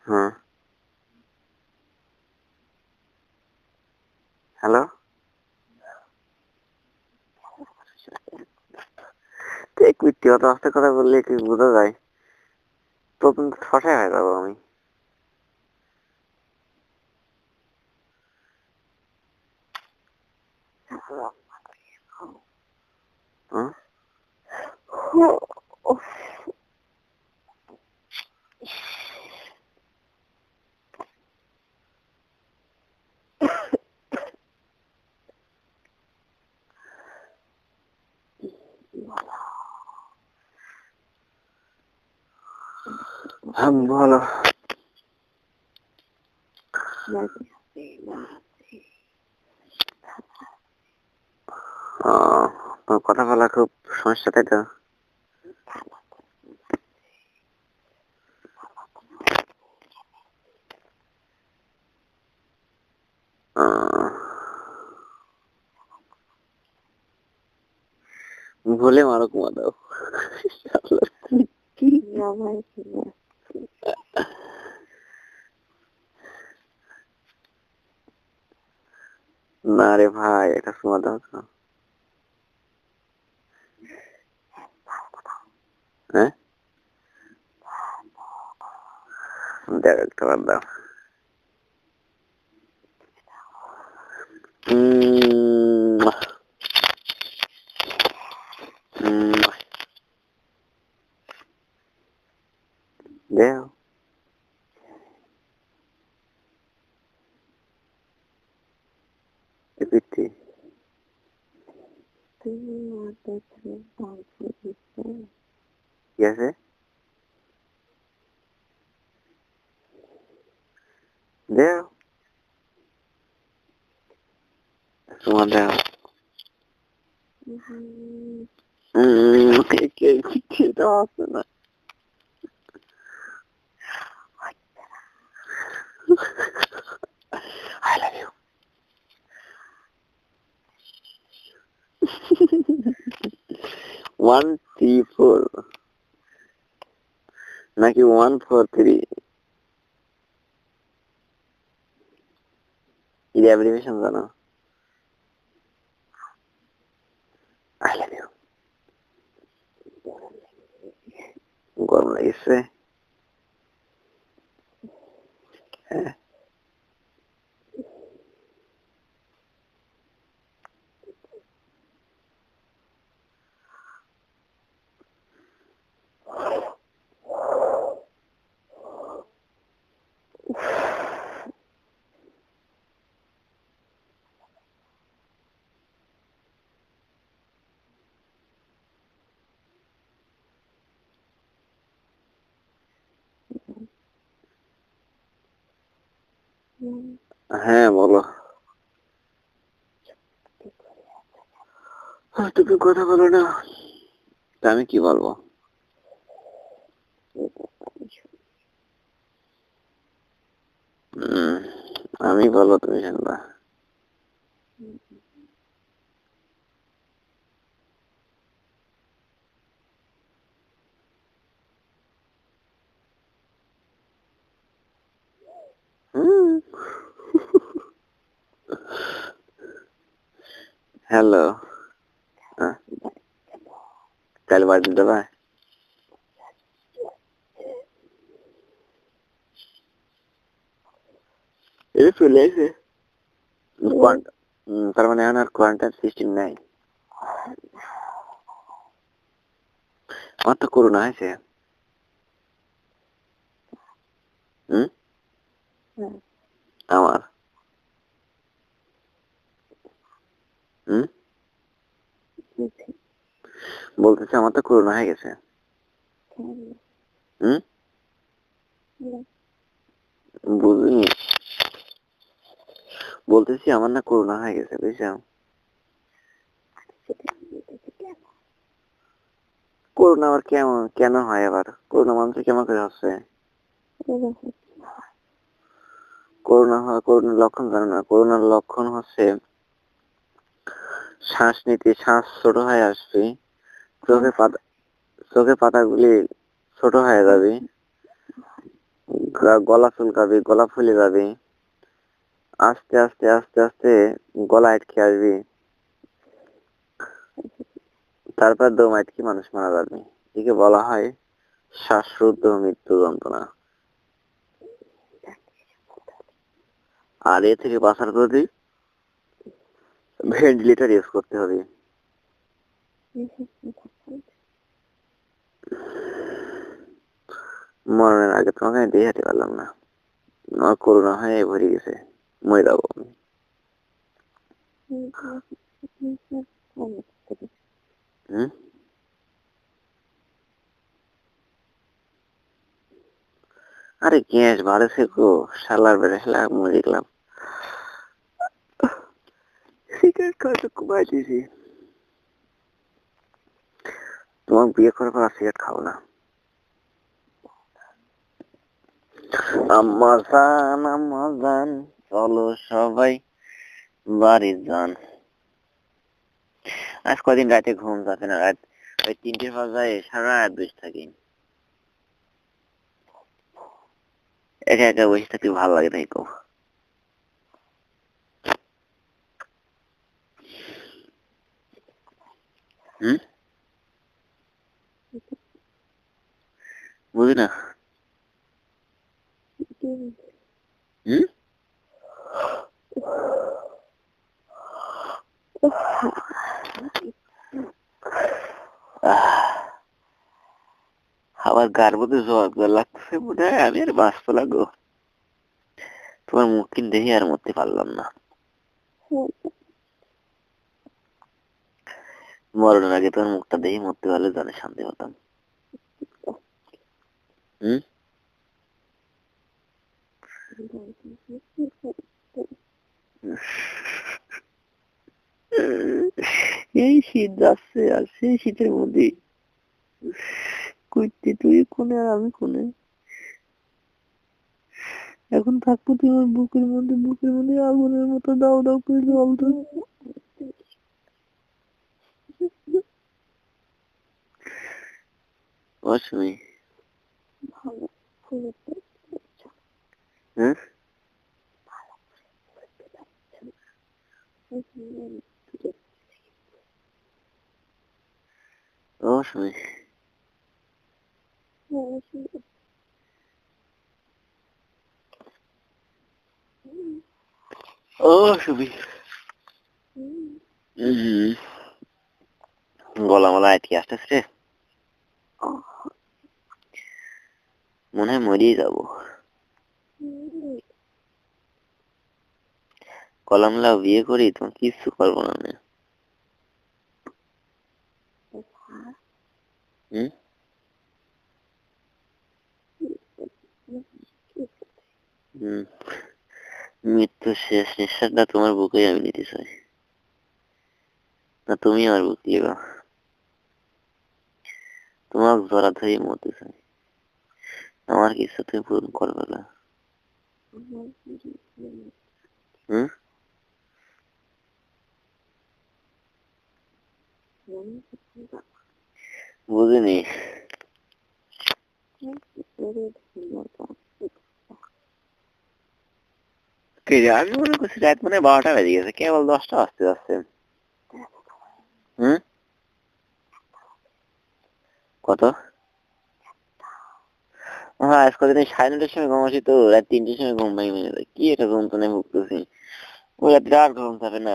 হ্যাঁ, হ্যালো। একটু অত আস্তে কথা বললে কি বোঝা যায়? তো কিন্তু ঠসাই হয়ে যাবো আমি। হ্যাঁ? বলো। তোমার কথা বলা খুব সমস্যা, তাই তো? ভুলে মারো কুমা দাও। না রে ভাই, এটা সময় দাও তো। হ্যাঁ, দেখ একটা বার দাও। উম, উম, দেও। পিচ্ছি। কি আছে? দেও। তোমার দেও। এটা আছে না। I love you. 134 নাকি 143? এর অ্যাব্রিভিয়েশন জানো? I love you. গরম লাগছে? হ্যাঁ। হ্যাঁ বলো। তুমি কথা বলো না, তা আমি কি বলবো? উম, আমি বলো, তুমি শুনবা। হ্যালো। কাল বাড়ি দেবা? এটা চলে আসে। তার মানে এখন আর কোয়ারেন্টাইন সিস্টেম নাই। আমার তো করোনা হয়েছে। হুম, আমার। হুম, বলতেছে আমার তো করোনা হয়ে গেছে। হুম, বুঝিনি। বলতেছি আমার না করোনা হয়ে গেছে, বুঝছো? করোনা আবার কেমন কেন হয়? আবার করোনা মানুষের কেমন করে হচ্ছে? করোনা হয়, করোনার লক্ষণ জানো না? করোনার লক্ষণ হচ্ছে শ্বাস নিতে, শ্বাস ছোট হয়ে আসবে, চোখে পাতা, চোখে পাতাগুলি ছোট হয়ে যাবে, গলা চুলকাবে, গলা ফুলে যাবে, আস্তে আস্তে আস্তে আস্তে গলা আটকে আসবে, তারপর দম আটকে মানুষ মারা যাবে। একে বলা হয় শ্বাসরুদ্ধ মৃত্যু যন্ত্রণা। আর এ থেকে বাঁচার প্রতি ভেন্টিলেটর ইউজ করতে হবে। মরণের আগে তোমাকে আমি দেখাতে পারলাম না, আমার করোনা হয়ে ভরে গেছে, মরে যাবো আমি। হুম? আরে গ্যাস বাড়েছে গো, শালার বেড়ে শালা মরে গেলাম। সিগারেট খাওয়া তো কমাই দিয়েছি। তোমার বিয়ে করার পর আর সিগারেট খাবো না। আম্মা জান চলো সবাই বাড়ি যান। আজ কদিন রাতে ঘুম যাচ্ছে না, রাত ওই 3টের পর যায়, সারা রাত বসে থাকি, একা একা বসে থাকতে ভালো লাগে তাই কো। হুম? বুঝি না। হুম? আমার গার মধ্যে জ্বর লাগছে, মনে হয় আমি আর বাঁচবো না গো। তোমার মুখ কিন্তু দেখে আর মরতে পারলাম না। মরণের আগে তোমার মুখটা দেখে মরতে পারলে জানে শান্তি হতাম। হুম? এই শীত যাচ্ছে, আর সেই শীতের মধ্যে কইতে তুই কোনে আর আমি কোনে, এখন থাকবো তোমার বুকের মধ্যে আগুনের মতো দাও দাও করে জ্বলতো। অসময়। হ্যাঁ? অসময়। অসময়। গলা মালা আটকে আসতেছে, মনে হয় মরেই যাবো। কলামলা বিয়ে করি তোমার কিচ্ছু করবো না আমি। হুম? হুম। মৃত্যুর শেষ নিঃশ্বাসটা তোমার বুকেই আমি নিতে চাই, না তুমি আমার বুক লিবা। তোমার জড়া ধরে মরতে চাই, আমার কিছু তুমি পূরণ করবে না। হুম? বুঝিনি। আমি মনে করছি রাত মানে 12টা বেজে গেছে, কেবল 10টা বাজতে যাচ্ছে। হুম? কত? হ্যাঁ, আজ কদিন 9:30টার সময় ঘুমাচ্ছি তো রাত 3টের সময় ঘুম ভেঙে যায়, কি একটা যন্ত্রণায় ভুগতেছি। ওই রাত্রে আর ঘুম থাকে না,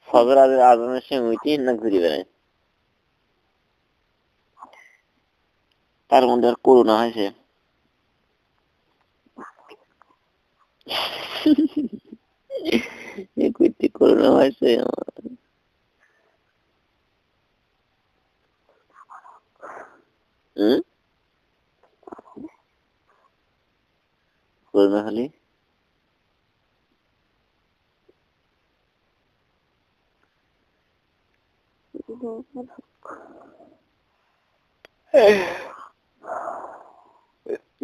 ফজর আজানের সময় উঠি না ঘুরে বেড়াই। তার মধ্যে আর করোনা হয়েছে। করোনা হয়েছে আমার। হুম? করোনা হলে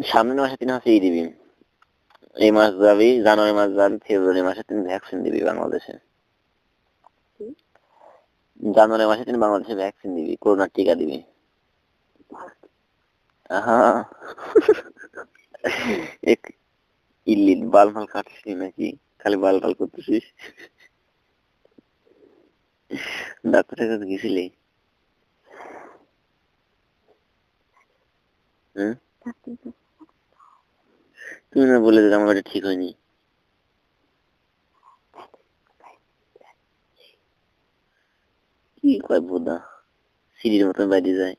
সামনের মাসে 3 মাসে দিবি, এই মাস যাবি, জানুয়ারি মাস যাবি, ফেব্রুয়ারি মাসে 3 ভ্যাকসিন দিবি বাংলাদেশে। জানুয়ারি মাসে 3 বাংলাদেশে ভ্যাকসিন দিবি, করোনার টিকা দিবি। হ্যাঁ। এক ইল্লিট বাল মাল কাটছিস নাকি? খালি বাল টাল করতেছিস। ডাক্তারের কাছে গেছিলি? হ্যাঁ, তুমি না বলে দিলে আমার এটা ঠিক হয়নি। কি কয় বোধা সিঁড়ির মতন বাইরে যায়।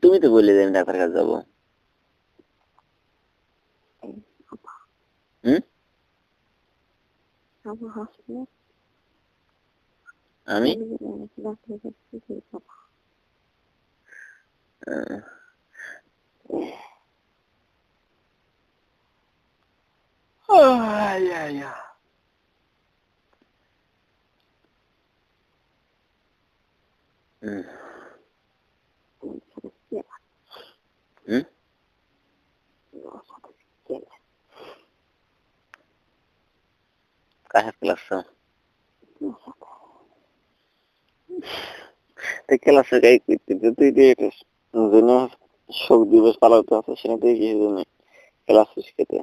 তুমি তো বললে যে আমি ডাক্তার কাছে যাবো। হুম, আমি হুম, হুম, কার সাথে ক্লাস? ক্লাসের গায়ে করতে তুই দিয়ে জন্য শোক দিবস পালাতে আছে সেটা তুই কি জন্য ক্লাস শিখতে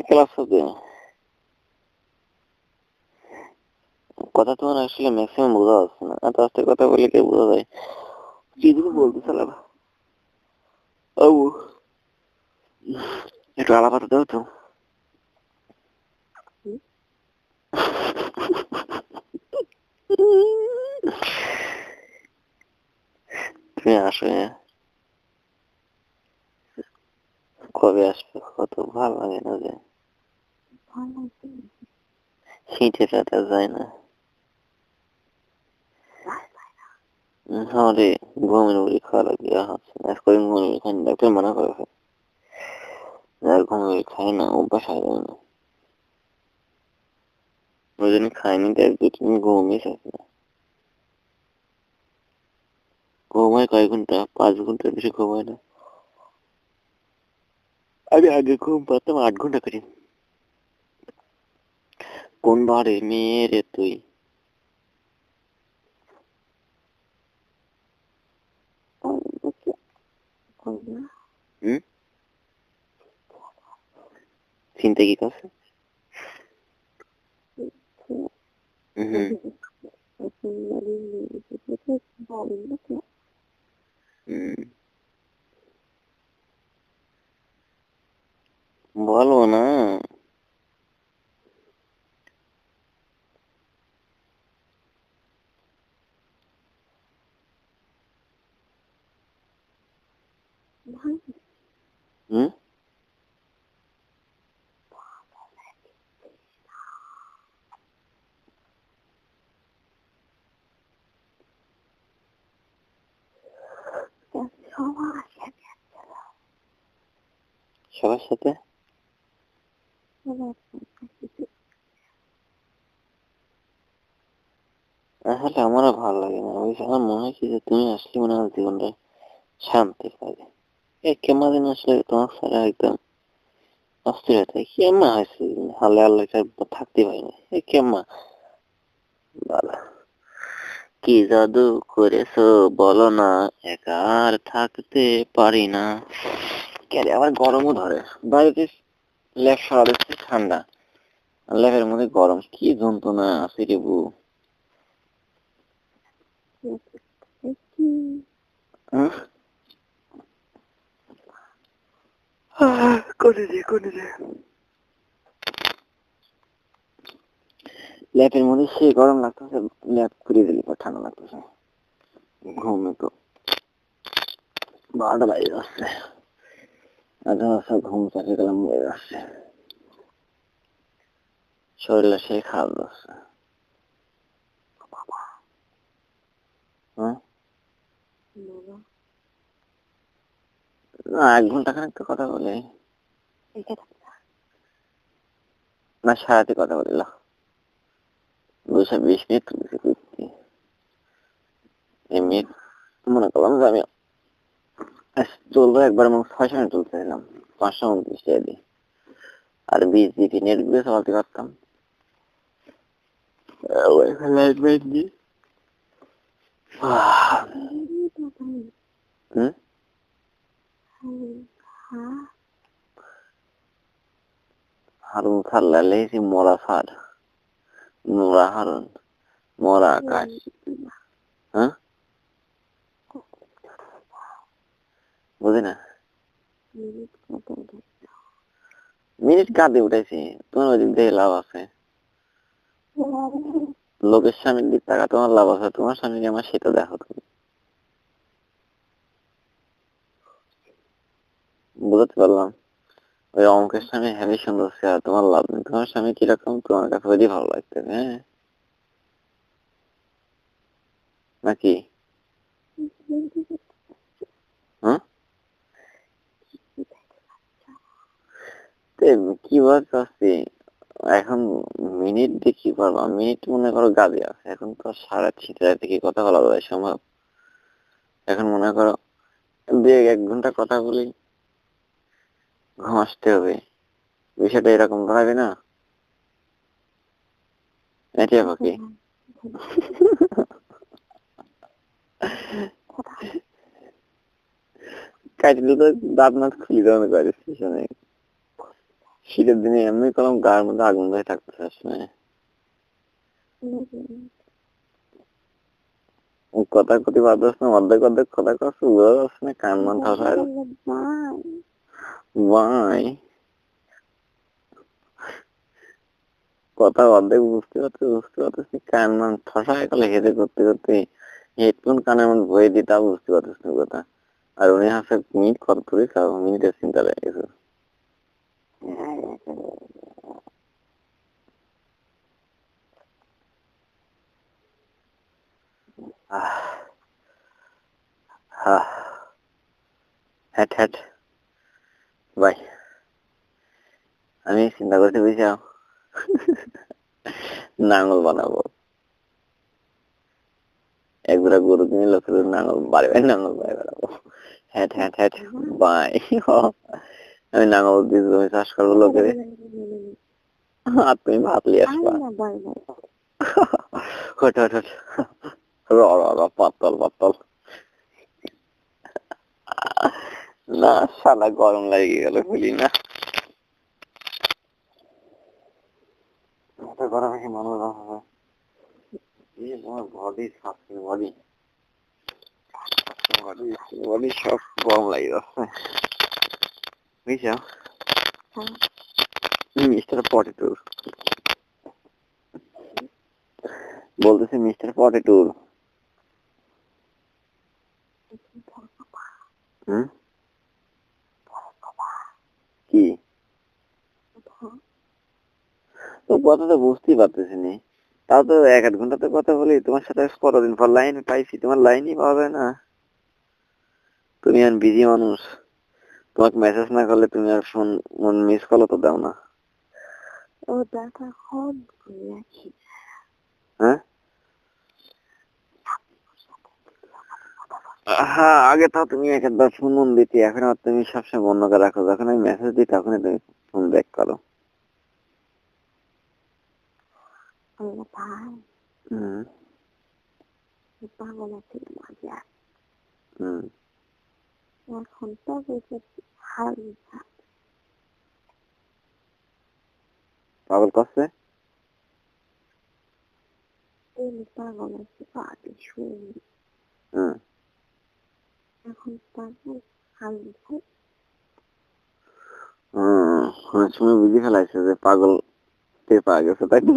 ক্লাস হবে। কথা তোমার আসলে ম্যাক্সিমাম বোঝা যাচ্ছে না, এত আস্তে কথা বলে কে বোঝা যায়? কি তুমি বলতে চালাবা? ও একটু আলাপাতা দাও তো। তুমি আসো, কবে আসবে? কত ভালো লাগে না যে শীতে রাতে যায় না। আমারে ঘুমের মুড়ি খাওয়া লাগে, আজকে ঘুমের মুড়ি খাই না, ডাক্তার মানা করে আর ঘুমের মুড়ি খাই না, অভ্যাস হয়ে যায় না, ওই জন্য খাইনি। তো এক দু তিন ঘুমিয়ে থাকে না। ঘুমায় কয় ঘন্টা? 5 ঘন্টার বেশি ঘুমায় না। আমি আগে ঘুম পারতাম 8 ঘন্টা করে। কোন বারে মেয়ে রে তুই? হুম, চিন্তা কি করছে? হুম, হুম, বলো না। হুম, সবার সাথে আসলে আমারও ভালো লাগে না, ওই আমার মনে হয় কি যে তুমি আসলে মনে হয় জীবনটা শান্তি পাবে। কেমন দিন আসলে তোমার সারা একদম অস্থির হয়ে থাকে। কেমন হয়েছে হালে আল্লাহ থাকতে পারি না। কেমন বালা কি জাদু করেছো বলো না, একা আর থাকতে পারি না। কেন আবার গরমও ধরে বাড়িতে, ল্যাব সারা দিচ্ছে ঠান্ডা, ল্যাবের মধ্যে গরম, কি যন্ত্রণা আছে রে বউ। হুম? কোনে রে ল্যাবের মধ্যে সে গরম লাগতেছে, ল্যাব করে দিলে পর ঠান্ডা লাগতেছে। ঘুমে তো 12টা বাজে যাচ্ছে, ঘুম চালিয়ে গেলাম হয়ে যাচ্ছে, শরীরে সেই খারাপ যাচ্ছে। হ্যাঁ, না 1 ঘন্টা খানিক তো কথা বলে, না সারাতে কথা বলিল 220 মিনিট এমনি মনে করলাম যে আমি চলবো একবার, এবং 6 মিনিট চলতেছিলাম 529 টাকা দিয়ে, আর 20 জিবি নেট দিয়ে চালাতে পারতাম। লাইট মাইট দিয়ে হারুন খাল্লা লেগেছি মরা ফার নোরা হারুন মরা আকাশ হ্যাঁ বুঝি না মিনিট কাঁদে উঠেছি তোমার ওই দিক দিয়ে লাভ আছে লোকের স্বামীর দিক টাকা তোমার লাভ আছে তোমার স্বামীকে আমার সেটা দেখো তুমি বুঝতে পারলাম ওই অঙ্কের স্বামী হেবি সুন্দর চেহারা তোমার লাভ নেই তোমার স্বামী কিরকম তোমার কাছে ওই ভালো লাগতে হ্যাঁ নাকি হ্যাঁ কি বলছি এখন মিনিট দিয়ে কি পারবো মিনিট মনে করো গাড়ি আছে এখন তো সাড়ে ছিটে কি কথা বলা যায় সম্ভব এখন মনে করো 1 ঘন্টা কথা বলি ঘুম আসতে হবে বিষয়টা এরকম দাঁড়াবে না এটি কি কাটিলে তো দাঁত মাত খুলি দেওয়ানো করে স্টেশনে শীতের দিনে এমনি কোনো গায়ের মধ্যে আগুন ধরে থাকতে সবসময় কথা কথি বাদ না অর্ধেক অর্ধেক কথা কষ্ট বোঝা যাচ্ছে না কান মান ঠাসায় ভাই কথা অর্ধেক বুঝতে পারতেছি কান মান ঠাসায় গেলে হেঁটে করতে করতে হেডফোন কানের মধ্যে ভয়ে দিই তা বুঝতে পারতেছি কথা আর উনি হাসে মিনিট কত করে খাবো মিনিটের চিন্তা লেগে গেছে হ্যাট হ্যাট ভাই আমি চিন্তা করতে বুঝাও নাঙ্গল বানাবো একজোড়া গরু কিনে লোকের নাঙ্গল বাড়ি বাড়ি নাঙ্গল বাড়ি বেড়াবো হ্যাট হ্যাট হ্যাট বাই আমি নাঙ্গল দিয়ে জমি চাষ করবো লোকের আর তুমি ভাত লিয়ে আসবা হট হট হট পাতল পাতল না সালা গরম লাগে গেল খুলি না গরমে কি মানুষ হবে তোমার বডি সাথে বডি বডি বডি সব গরম লাগে যাচ্ছে বুঝছো মিস্টার পটেটো বলতেছি মিস্টার পটেটো কি তো কথা তো বুঝতেই পারতেছি নি তাও তো 1-1 ঘন্টা তো কথা বলি তোমার সাথে কতদিন পর লাইন পাইছি তোমার লাইনই পাওয়া যায় না তুমি আর বিজি মানুষ তোমাকে মেসেজ না করলে তুমি আর ফোন মিস কলও তো দাও না ও ডাটা হন করে রাখি হ্যাঁ হ্যাঁ আগে তো তুমি একবার ফোন মন দিতে এখন আর তুমি সবসময় বন্ধ করে রাখো যখন আমি মেসেজ দিই তখনই তুমি ফোন ব্যাক করো পাগল আছে মজা এখন তো পাগল করছে পাগল আছে পাগল শুনি এখন পাগল হালকা অনেক সময় বুঝে ফেলাইছে যে পাগল টেপা গেছে তাই তো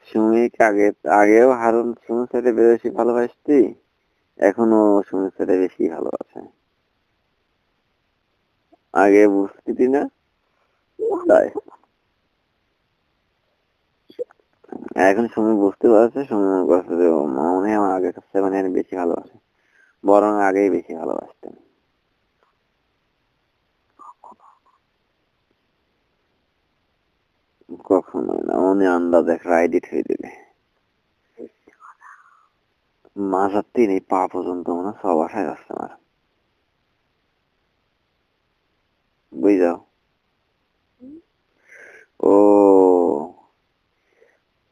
সুমিক আগেও হারুন সুমির সাথে বেশি ভালোবাসতি এখনো সুমির সাথে বেশি ভালোবাসে আগে বুঝতি না তাই এখন সুমি বুঝতে পারছে সুমি মনে করছে যে মনে হয় আমার আগের কাছে মানে বেশি ভালোবাসে বরং আগেই বেশি ভালোবাসতেন কখনোই না উনি আন্দাজ এক রাইডিট হয়ে দিবে মাঝার তিন এই পা পর্যন্ত মনে সব আশায় আসছে আমার যাও? ও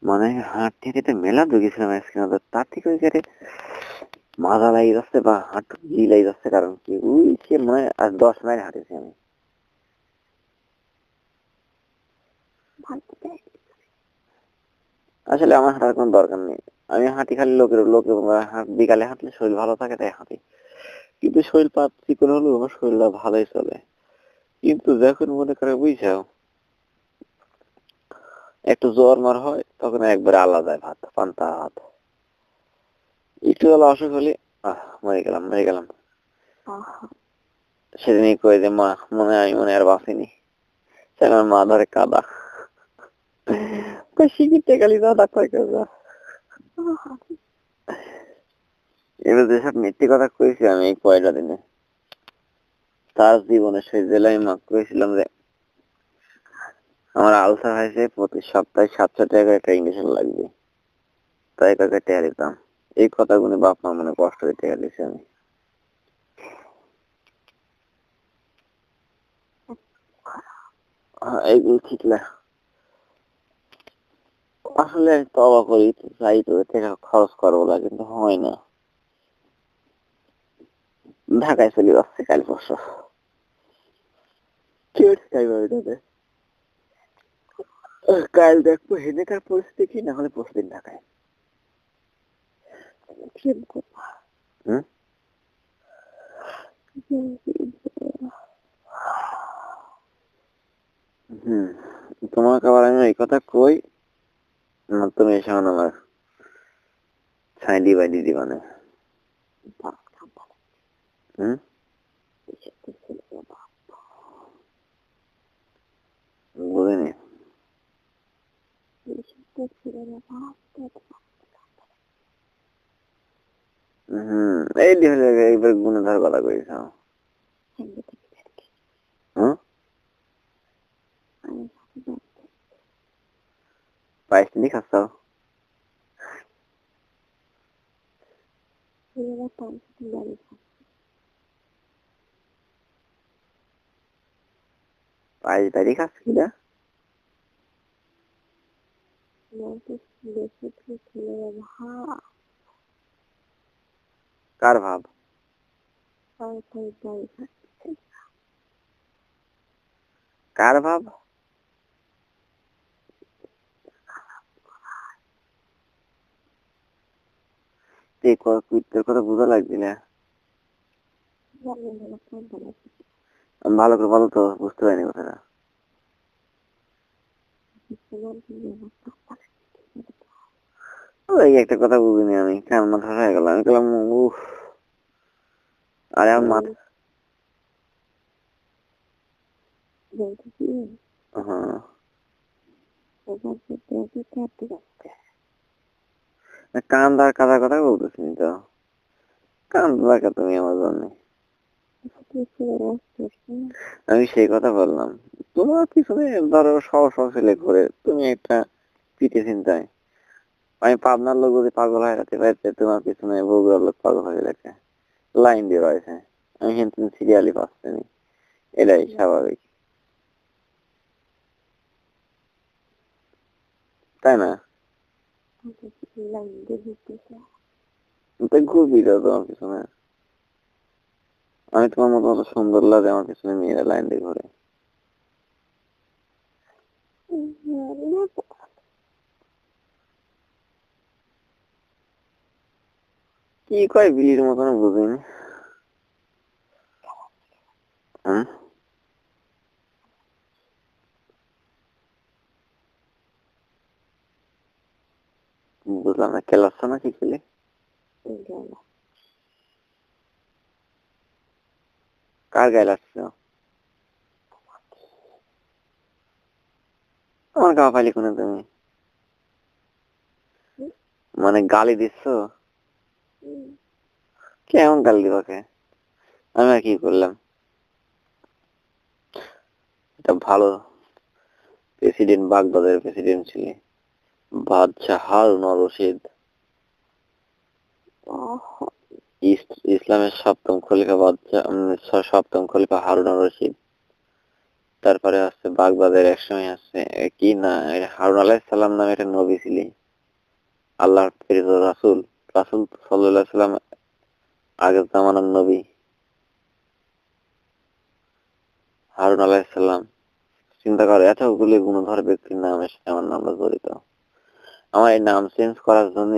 মানে হাঁটতে মেলা ঢুকেছিলাম আজকে, তার থেকে ওই গাড়ি মাজা লাগি যাচ্ছে বা হাঁটু জি লাগি যাচ্ছে, কারণ কি ওই সে মনে হয় আজ 10 মাইল হাঁটেছি আমি। আসলে আমার হাঁটার কোনো দরকার নেই, আমি হাঁটি খালি লোকের লোকে বিকালে হাঁটলে শরীর ভালো থাকে তাই হাঁটি, কিন্তু শরীর পাত চিকন হলেও আমার শরীরটা ভালোই চলে। কিন্তু যখন মনে করে বুঝছাও একটু জ্বর মার হয় তখন একবারে আলাদা যায় ভাত পান্তা ভাত, একটু বেলা অসুখ হলে মরে গেলাম। সেদিনই কয়ে যে মা মনে হয় আমি মনে আর বাঁচিনি, আমার মা ধরে কাদা শিখিতে গেলি যা ডাক্তার যা। এবার যেসব মিথ্যে কথা কয়েছি আমি এই কয়টা দিনে, তার জীবনে সেই জেলায় মা করেছিলাম যে আমার আলসার হয়েছে, প্রতি সপ্তাহে 700 টাকা করে একটা ইঞ্জেকশন লাগবে, তাই কাকে টেয়া দিতাম। এই কথাগুলো বাপ মা মনে কষ্ট দিয়ে টেয়া দিছি আমি। এইগুলো ঠিক না, আসলে তবা করি চাই তো টাকা খরচ করবো না, কিন্তু হয় না। ঢাকায় চলে যাচ্ছে কাল পরশু, কেউ চাইবে ওইটাতে। কাল দেখবো হেনেকার পরিস্থিতি কি, না হলে পরশুদিন ঢাকায়। হুম হুম তোমাকে আবার আমি এই কথা কই না, তুমি এসে আমার ছাইডি বাইডি দিবা না। হুম বুঝিনি। এই হলে এইবার গুণধর কথা কইছ। হুম পায়েস নি খাচ্ছ? পায়েস বাড়ি খাচ্ছ কি না? কার ভাব? কার ভাব? তোর কথা বোঝা লাগছে না, ভালো করে বলো তো, বুঝতে পারিনি কথাটা। ওই একটা কথা বুঝিনি আমি, কেন মাথা হয়ে গেল, আমি গেলাম উফ। আরে আমার মাথা, হ্যাঁ কান্দার কাদা কথা বলতেছি তো, কান্দা তুমি আমার জন্য। আমি সেই কথা বললাম, তোমার পিছনে ধরো সব ছেলে ঘুরে, তুমি একটা পিঠে চিন্তায়, আমি পাবনার লোক যদি পাগল হয়ে যেতে পারছে, তোমার পিছনে বগুড়ার লোক পাগল হয়ে গেছে, লাইন দিয়ে রয়েছে, আমি কিন্তু সিরিয়ালি পাচ্ছি, এটাই স্বাভাবিক, তাই না? ঘুরবি তো তোমার পিছনে, আমি তোমার মতো অত সুন্দর লাগে আমার পিছনে মেয়েরা লাইন দিয়ে ঘুরে। কি কয় বিলির মতন বুঝিনি। হম বুঝলাম না, খেলাচ্ছ না কি খেলে? কার গায়ে লাগছ? আমার গা ফাইলি কোনে তুমি, মানে গালি দিচ্ছ? কেমন গালি দিবাকে, আমি আর কি করলাম? এটা ভালো প্রেসিডেন্ট, বাগদাদের প্রেসিডেন্ট ছিলেন বাদশাহ হারুন অর রশিদ, ইসলামের সপ্তম খলিফা বাদশাহ, সপ্তম খলিফা হারুন অর রশিদ। তারপরে আছে বাগদাদের একসময় আছে কি না হারুন আলাইহিস সালাম নামে একটা নবী ছিলেন, আল্লাহর প্রেরিত রাসূল। রাসূল সাল্লাল্লাহু আলাইহি সাল্লাম আগের জামানার নবী হারুন আলাইহিস সালাম। চিন্তা করো এতগুলি গুণধর ব্যক্তির নামের সাথে আমার নামটা জড়িত। আমার এই নাম চেঞ্জ করার জন্য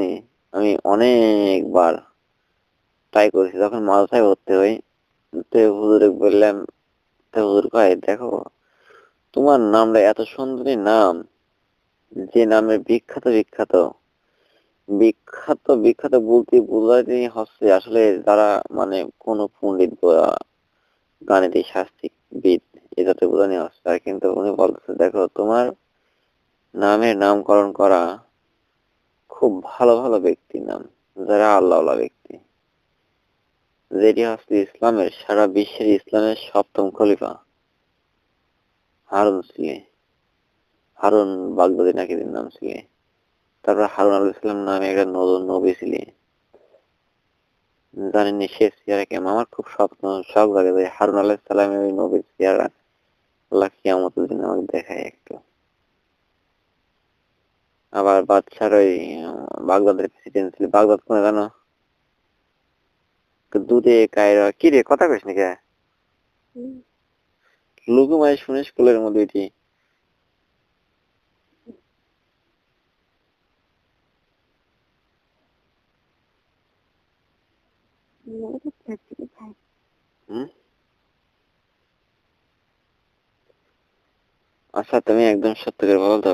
আমি অনেকবার ট্রাই করেছি। যখন মাদ্রাসায় ভর্তি হই তো হুজুরে বললাম, তো হুজুর কয় দেখো তোমার নামটা এত সুন্দরী নাম, যে নামে বিখ্যাত বিখ্যাত বিখ্যাত বিখ্যাত বলতে বোঝাতে হচ্ছে আসলে যারা মানে কোন পণ্ডিত বা গাণিতিক শাস্ত্রিক বিদ এটাতে বোঝানো হচ্ছে। আর কিন্তু উনি বলতেছে দেখো তোমার নামের নামকরণ করা খুব ভালো ভালো ব্যক্তির নাম, যারা আল্লাহওয়ালা ব্যক্তি, যেটি হচ্ছে ইসলামের সারা বিশ্বের ইসলামের সপ্তম খলিফা হারুন ছিলে, হারুন বাগদাদি নাকি এদের নাম ছিলে। তারপর হারুন আলাইহিস সালাম নামে একটা নতুন নবী ছিলে, জানেননি সে চেহারা কেমন। আমার খুব স্বপ্ন শখ লাগে যে হারুন আলাইহিস সালামের ওই নবীর চেহারা আল্লাহ কিয়ামতের দিন আমাকে দেখায় একটু। আবার বাদশার ওই বাগদাদের প্রেসিডেন্ট ছিল, বাগদাদ কোনে জানো? দুধে কায়রা কি রে কথা কইস নাকি? লুকুমাই শুনে স্কুলের মধ্যে এটি আচ্ছা তুমি একদম সত্য করে বলো তো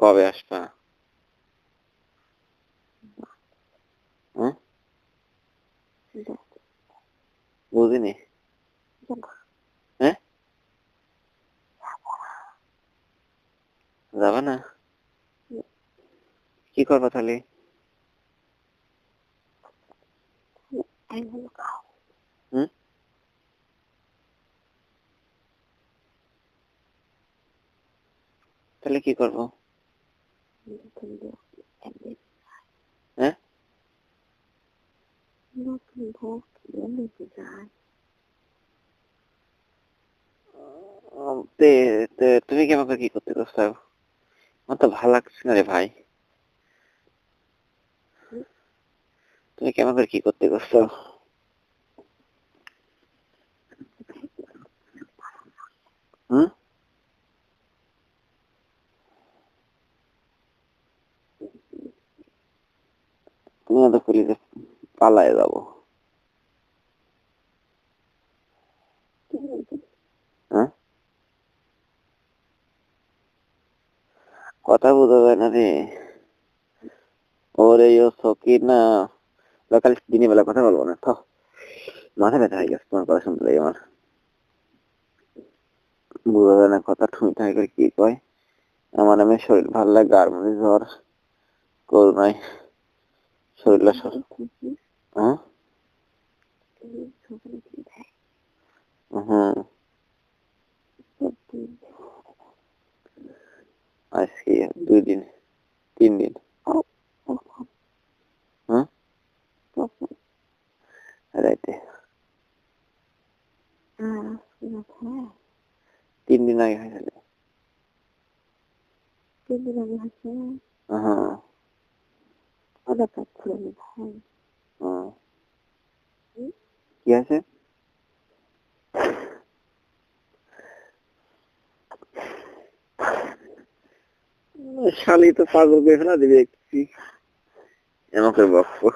কবে আসবা? বুঝিনি। হ্যাঁ যাবা না? কি করবা তাহলে? হুম তাহলে কি করবো? হ্যাঁ তুমি কি আমাকে কি করতে চাও? আমার তো ভালো লাগছে না রে ভাই। তুমি কি আমাকে কি করতে করছো? হুম তুমি তো বলি যে পালায় যাবো। হ্যাঁ কথা বোঝা যায় না রে। ওরে ও সকির না, কাল দিনের বেলা কথা বলবো না তো, মাথা ব্যথা হয়ে গেছে তোমার কথা শুনতে লাগে আমার। বোঝা যায় না কথা ঠুই ঠাই করে কি কয়। আমার আমি শরীর ভালো লাগে আর মনে জ্বর করুনাই শরীরটা হ্যাঁ হুম আজকে 2 দিন 3 দিন। হ্যাঁ রাইতে 3 দিন আগে হয়েছিল। হ্যাঁ হ্যাঁ। কি আছে? শালি তো পাগল করে ফেলা দিবি একটি আমাকে বকবো।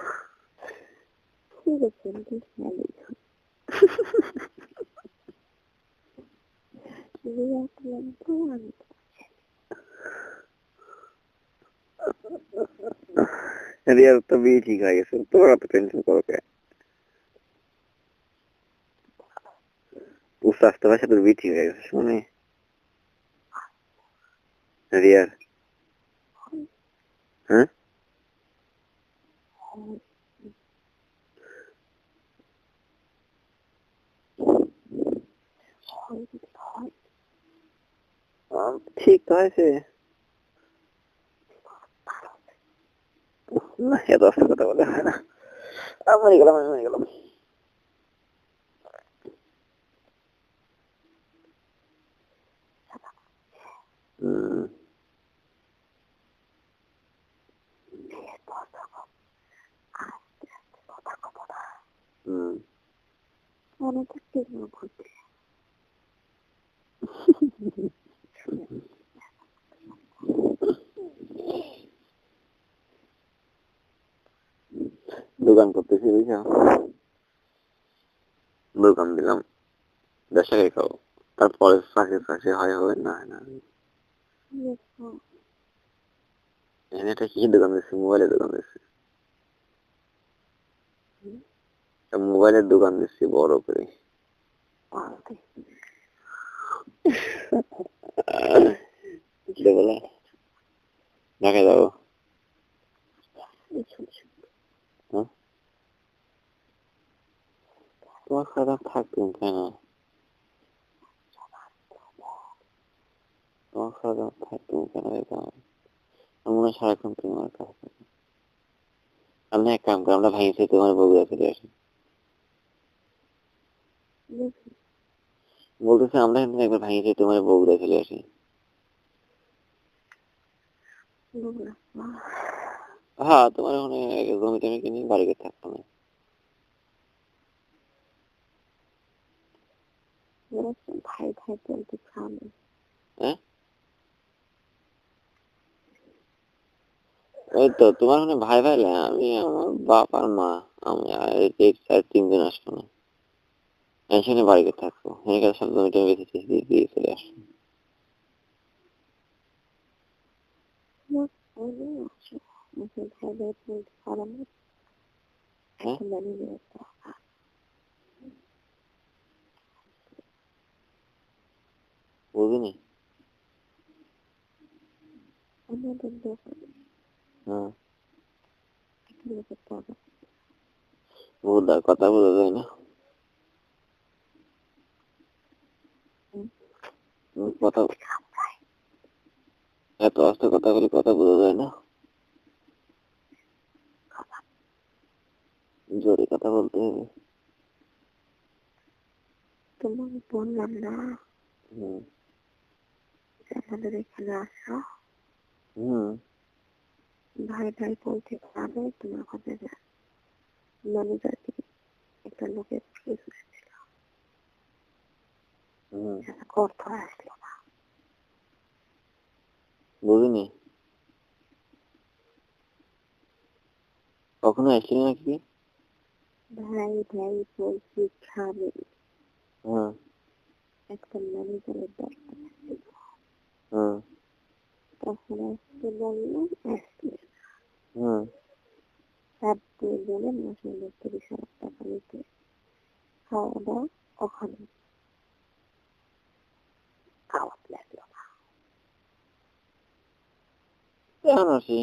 রিয়ার তো বিয়ে ঠিক হয়ে গেছে, তোমার অত টেনশন করো কে? বুঝতে আসতে পারছে তোর বিয়ে ঠিক হয়ে গেছে শুনে রিয়ার। হ্যাঁ ঠিক তো হয়েছে না, এত আস্তে কথা বলে হয় না। আমি গেলাম আমি গেলাম। হুম হুম মনে থাকতে ঘুরতে দোকান করতেছি বুঝছো, দোকান দিলাম 10 টাকায় খাবো, তারপরে চাকরি হয় হবে না হয় না। এখানে একটা কি দোকান দিচ্ছি, মোবাইলের দোকান দিচ্ছি, মোবাইলের দোকান দিচ্ছি বড় করে। কিরে বলে ঢাকায় যাবো, হ্যাঁ? তোমার সাথে থাকতুম কেন, তোমার সাথে থাকতুম কেন দেখলাম আমি মনে হয় সারাক্ষণ তোমার কাছে। আমি এক কাম করে আমরা ভাইয়েছে তোমার বগুড়া চলে আসি, বলতেছে আমরা কিন্তু একবার ভাইয়েছে তোমার বগুড়া চলে আসি। হ্যাঁ তোমার ওখানে জমি টমি কিনে বাড়িতে থাকতো না। ভাই ভাই বলতে খাবে হ্যাঁ ওই তো তোমার ওখানে ভাই ভাই না, আমি আমার বাপ আর মা, আমি আর এই 3জন আসবো না, এখানে বাড়িতে থাকবো, এখানে সব জমি টমি বেঁচে দিয়ে দিয়ে চলে আসবো। ভাই ভাই বলতে পারো না হ্যাঁ বুঝিনি। আমাদের দোকানে হ্যাঁ বুঝা কথা বোঝা যায় না, কথা এত আস্তে কথা বলে কথা বোঝা যায় না, জোরে কথা বলতে হবে। তোমাকে বললাম না হুম আমাদের এখানে আসো, হুম ভাই ভাই বলতে পারবে তোমার কথা ম্যানেজার একটা লোকের হুম অর্থ আসলো না। বুঝিনি, কখনো আসছিল নাকি? ভাই ভাই বলছি খাবে হ্যাঁ একটা ম্যানেজারের দরকার ছিল, হ্যাঁ তখন আসতে বললাম আসলে হ্যাঁ তার প্রয়োজনে মাসের মধ্যে 30,000 টাকা নিতে, খাওয়া দাওয়া ওখানে, খাওয়াত লাগলো না। কেমন আছি?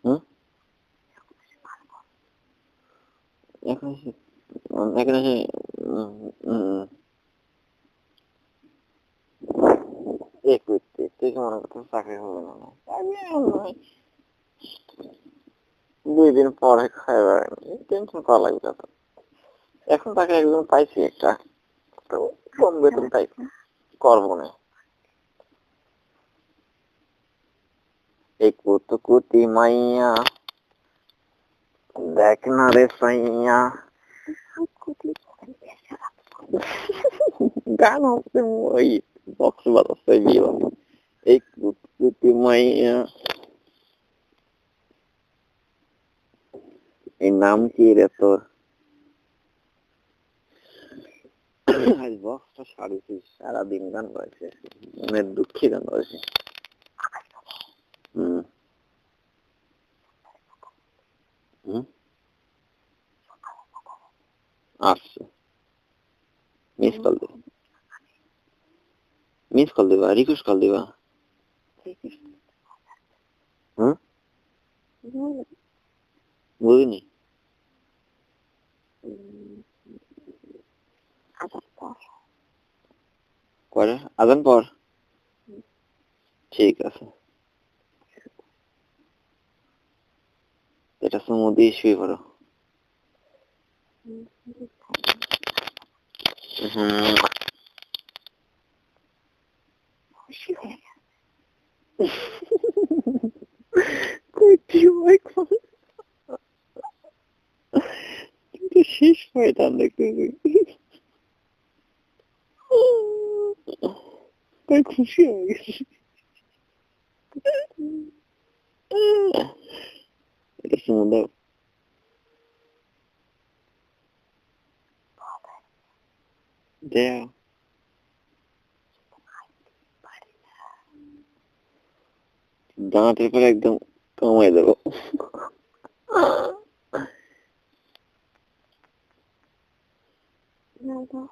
হুম এখন এসে এখন এসে এক করতে তুই কি মনে করছিস চাকরি হবে না? আমি 2 দিন পরে খাইবার টেনশন করা লাগবে না তো। এখন তাকে একজন পাইছি একটা, তো কম বেতন তাই করবো না। এই কুতুকুতি মাইয়া দেখ না রে সাইয়া, গান হচ্ছে ওই বক্স বাজাচ্ছে বিয়ে বাজে। এই কুতুকুতি মাইয়া, এই নাম কি রে তোর? আজ বক্সটা সারিয়েছিস, সারাদিন গান গাইছে, মনের দুঃখে গান গাইছে। হম হম আচ্ছা মিস কল দিবা, মিস কল দিবা, রিকোয়েস্ট কল দিবা। হুম বুঝিনি। কয়টা আজান পর? ঠিক আছে, এটা সুমো দিয়ে শুয়ে পড়ো। হুম খুশি হয়ে গেছে। কিন্তু শেষ শয়তান দেখতেছি। তাই খুশি হয়ে গেছে। এটা শুনে দাও। দেও দাঁতের পরে একদম কমাই দেবো। না দাও।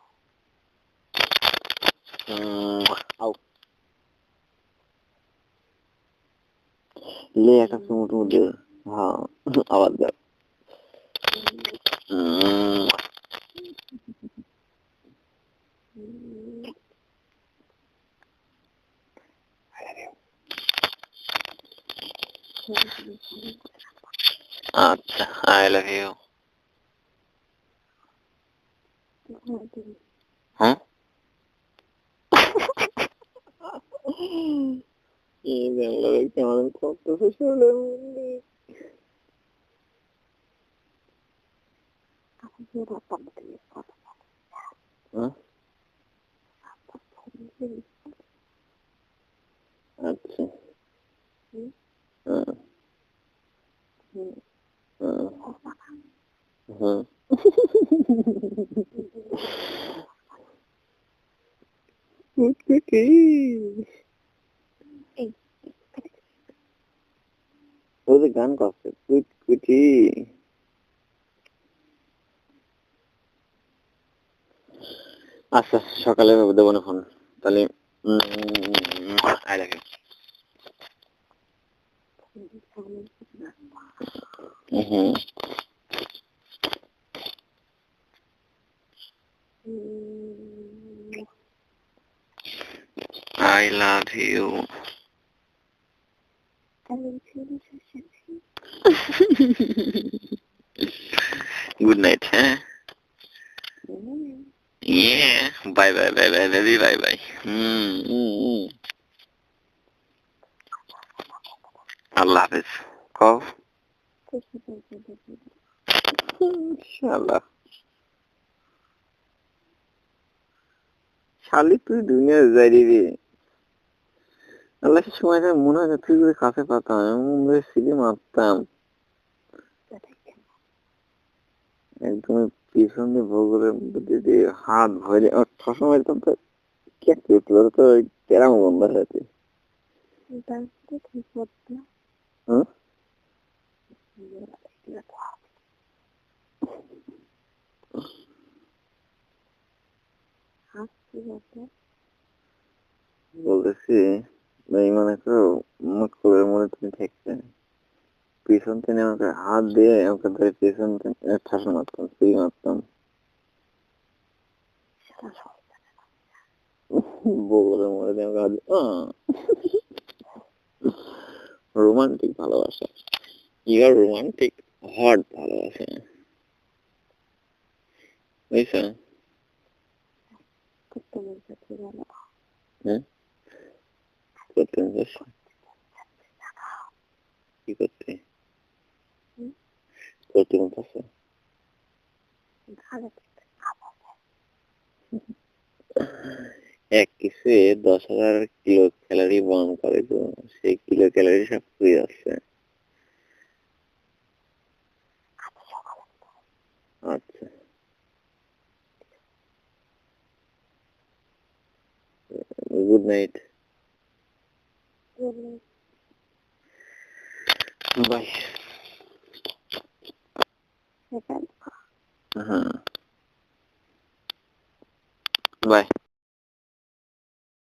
আউ লে একটা চুমুটু দে। হ্যাঁ আবার দাও। আচ্ছা আই লাভ ইউ। হ্যাঁ এই বাংলা দেখতে আমাদের কত খুশি হলো। আচ্ছা হুম ওদের গান করছে কুটকুটি। আচ্ছা সকালে দেবো না ফোন তাহলে। I love you. I love you. Good night, huh? Yeah. Bye bye bye bye baby bye bye. আল্লাহ হাফেজ। কও শালা শালি তুই দুনিয়ায় যাই রে। আল্লাহ সময় মনে হয় তুই যদি কাছে পাতাম এমন সিঁড়ি মারতাম একদম পিছন দিয়ে ভোগলের মধ্যে দিয়ে হাত ভরে ঠসা মারতাম তো কি একটা তো তেরাম বন্ধ হয়েছে। বলতেছি মানে তো মুখ করে মনে তুমি থাকছে পিছন থেকে আমাকে হাত দিয়ে আমাকে ধরে পিছন থেকে ঠাসা মারতাম সিঁড়ি মারতাম বগলের মধ্যে দিয়ে আমাকে হাত রোমান্টিক ভালোবাসা ইউর রোমান্টিক হট ভালোবাসা বুঝছো? হ্যাঁ করতে কি করতে করতে মতো এক কিছু 10,000 কিলো ক্যালোরি বার্ন করে তো সেই কিলো ক্যালোরি সব ফুয়ে যাচ্ছে। আচ্ছা গুড নাইট বাই। হ্যাঁ